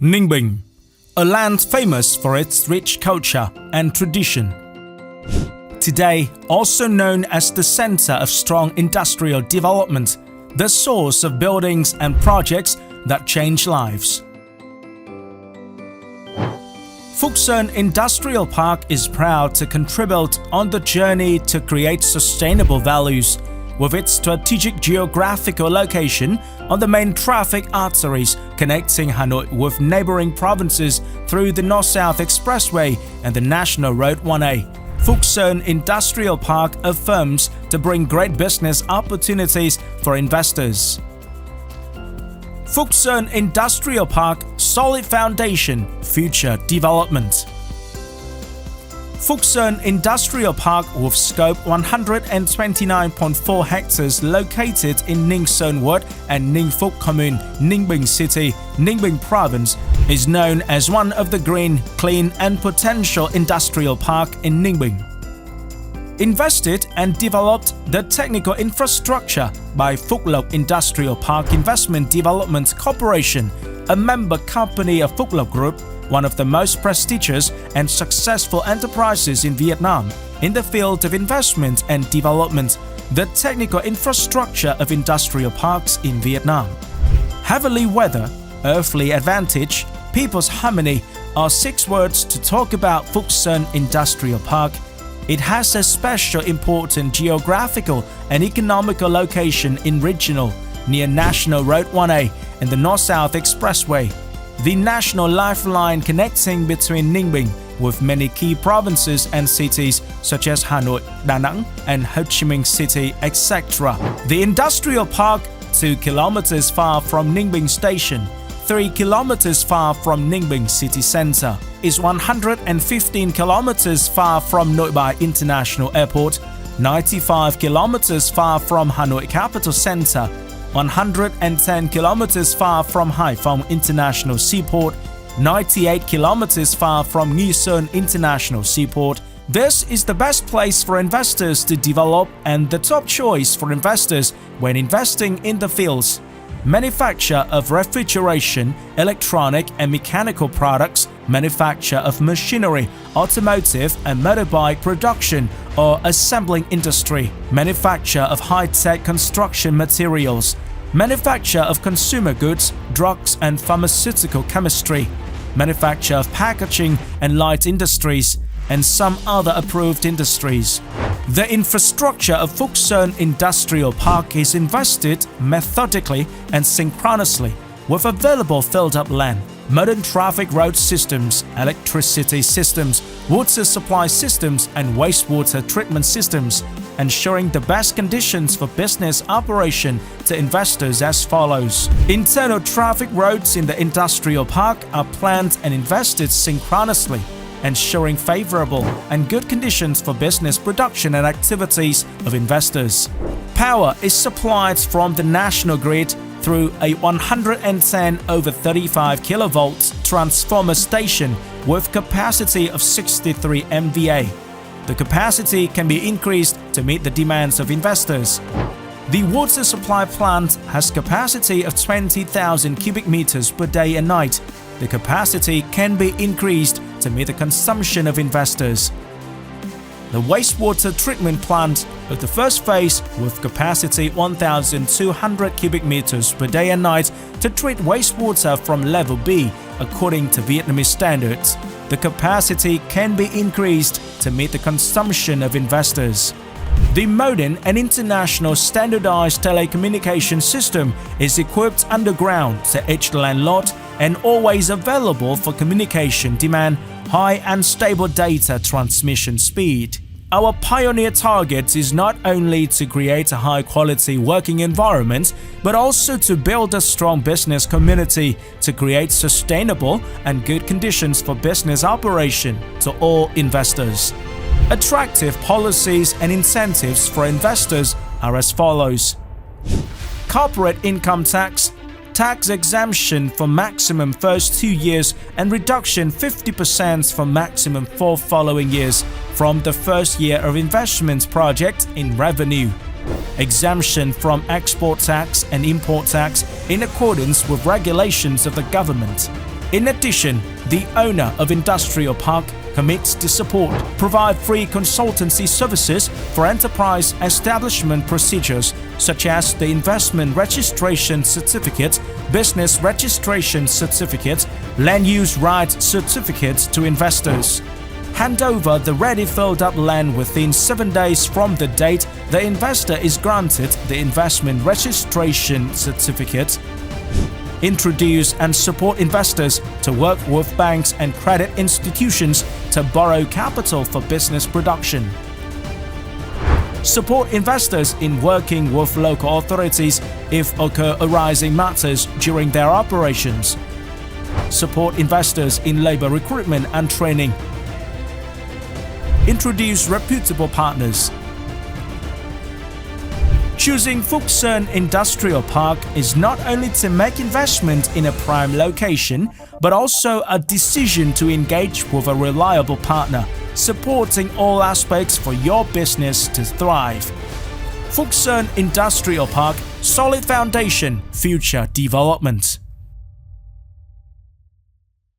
Ninh, a land famous for its rich culture and tradition. Today, also known as the center of strong industrial development, the source of buildings and projects that change lives. Phuc Industrial Park is proud to contribute on the journey to create sustainable values. With its strategic geographical location on the main traffic arteries connecting Hanoi with neighboring provinces through the North-South Expressway and the National Road 1A, Phuc Industrial Park affirms to bring great business opportunities for investors. Phuc Industrial Park Solid Foundation, Future Development. Phuc Industrial Park with scope 129.4 hectares located in Ninh Sơn Ward and Ninh Phuc Commune, Ninh City, Ninh Province, is known as one of the green, clean and potential industrial park in Ninh. Invested and developed the technical infrastructure by Phuc Industrial Park Investment Development Corporation, a member company of Phuc Group, one of the most prestigious and successful enterprises in Vietnam in the field of investment and development, the technical infrastructure of industrial parks in Vietnam. Heavenly weather, earthly advantage, people's harmony are 6 words to talk about Phuc Industrial Park. It has a special important geographical and economical location in regional, near National Road 1A and the North-South Expressway, the national lifeline connecting between Ninh with many key provinces and cities such as Hanoi, Da Nang, and Ho Chi Minh City, etc. The industrial park, 2 kilometers far from Ninh Station, 3 kilometers far from Ninh City Center, is 115 kilometers far from Nội Bài International Airport, 95 kilometers far from Hanoi Capital Center, 110 kilometers far from Hải Phòng International Seaport, 98 kilometers far from Nghi Sơn International Seaport. This is the best place for investors to develop and the top choice for investors when investing in the fields. Manufacture of refrigeration, electronic and mechanical products, manufacture of machinery, automotive and motorbike production or assembling industry, manufacture of high-tech construction materials, manufacture of consumer goods, drugs and pharmaceutical chemistry, manufacture of packaging and light industries, and some other approved industries. The infrastructure of Phuc Industrial Park is invested methodically and synchronously with available filled-up land, modern traffic road systems, electricity systems, water supply systems, and wastewater treatment systems, ensuring the best conditions for business operation to investors as follows. Internal traffic roads in the industrial park are planned and invested synchronously, ensuring favorable and good conditions for business production and activities of investors. Power is supplied from the national grid through a 110/35 kV transformer station with capacity of 63 MVA. The capacity can be increased to meet the demands of investors. The water supply plant has capacity of 20,000 cubic meters per day and night. The capacity can be increased to meet the consumption of investors. The wastewater treatment plant of the first phase with capacity 1,200 cubic meters per day and night to treat wastewater from level B according to Vietnamese standards. The capacity can be increased to meet the consumption of investors. The modern and international standardized telecommunication system is equipped underground to each land lot and always available for communication demand, high and stable data transmission speed. Our pioneer target is not only to create a high-quality working environment, but also to build a strong business community to create sustainable and good conditions for business operation to all investors. Attractive policies and incentives for investors are as follows. Corporate income tax, tax exemption for maximum first 2 years and reduction 50% for maximum 4 following years from the first year of investment project in revenue. Exemption from export tax and import tax in accordance with regulations of the government. In addition, the owner of Industrial Park commits to support, provide free consultancy services for enterprise establishment procedures such as the Investment Registration Certificate, Business Registration Certificate, Land Use Right Certificate to investors. Hand over the ready filled-up land within 7 days from the date the investor is granted the Investment Registration Certificate. Introduce and support investors to work with banks and credit institutions to borrow capital for business production. Support investors in working with local authorities if occur arising matters during their operations. Support investors in labor recruitment and training. Introduce reputable partners. Choosing Phuc Industrial Park is not only to make investment in a prime location, but also a decision to engage with a reliable partner, supporting all aspects for your business to thrive. Phuc Industrial Park, solid foundation, future development.